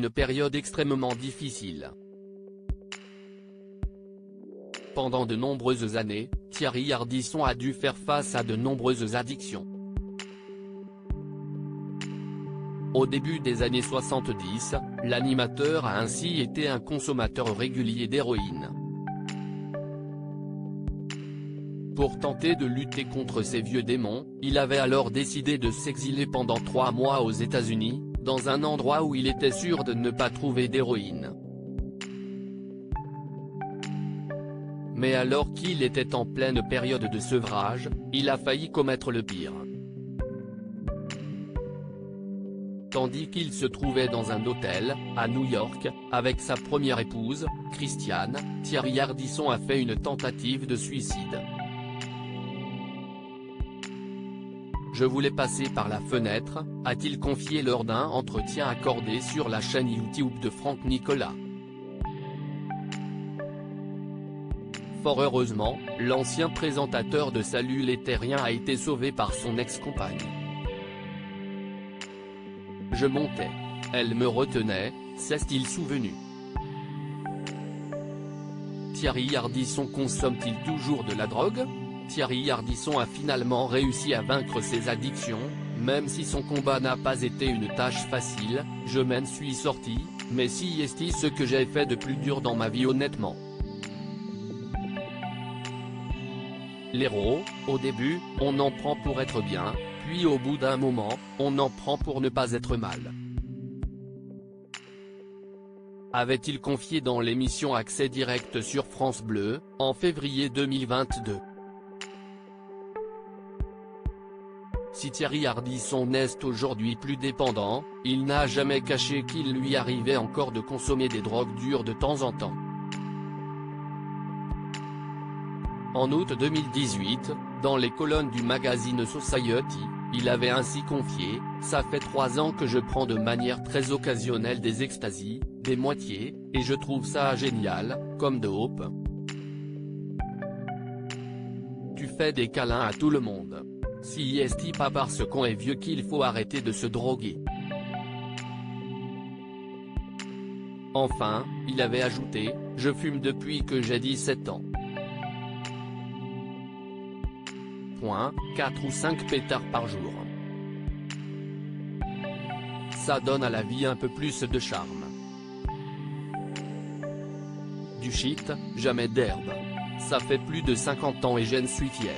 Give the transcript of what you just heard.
une période extrêmement difficile. Pendant de nombreuses années, Thierry Ardisson a dû faire face à de nombreuses addictions. Au début des années 70, l'animateur a ainsi été un consommateur régulier d'héroïne. Pour tenter de lutter contre ces vieux démons, il avait alors décidé de s'exiler pendant 3 mois aux États-Unis, dans un endroit où il était sûr de ne pas trouver d'héroïne. Mais alors qu'il était en pleine période de sevrage, il a failli commettre le pire. Tandis qu'il se trouvait dans un hôtel, à New York, avec sa première épouse, Christiane, Thierry Ardisson a fait une tentative de suicide. Je voulais passer par la fenêtre, a-t-il confié lors d'un entretien accordé sur la chaîne YouTube de Franck Nicolas. Fort heureusement, l'ancien présentateur de Salut les Terriens a été sauvé par son ex-compagne. Je montais. Elle me retenait, s'est-il souvenu. Thierry Ardisson consomme-t-il toujours de la drogue? Thierry Ardisson a finalement réussi à vaincre ses addictions, même si son combat n'a pas été une tâche facile. Je m'en suis sorti, mais si est-ce ce que j'ai fait de plus dur dans ma vie honnêtement. L'héros, au début, on en prend pour être bien, puis au bout d'un moment, on en prend pour ne pas être mal. Avait-il confié dans l'émission Accès Direct sur France Bleu, en février 2022. Si Thierry Ardisson n'est aujourd'hui plus dépendant, il n'a jamais caché qu'il lui arrivait encore de consommer des drogues dures de temps en temps. En août 2018, dans les colonnes du magazine Society, il avait ainsi confié « Ça fait 3 ans que je prends de manière très occasionnelle des extasies, des moitiés, et je trouve ça génial, comme dope. Tu fais des câlins à tout le monde. Si est pas parce qu'on est vieux qu'il faut arrêter de se droguer. » Enfin, il avait ajouté « Je fume depuis que j'ai 17 ans. 4 ou 5 pétards par jour. Ça donne à la vie un peu plus de charme. Du shit, jamais d'herbe. Ça fait plus de 50 ans et j'en suis fier.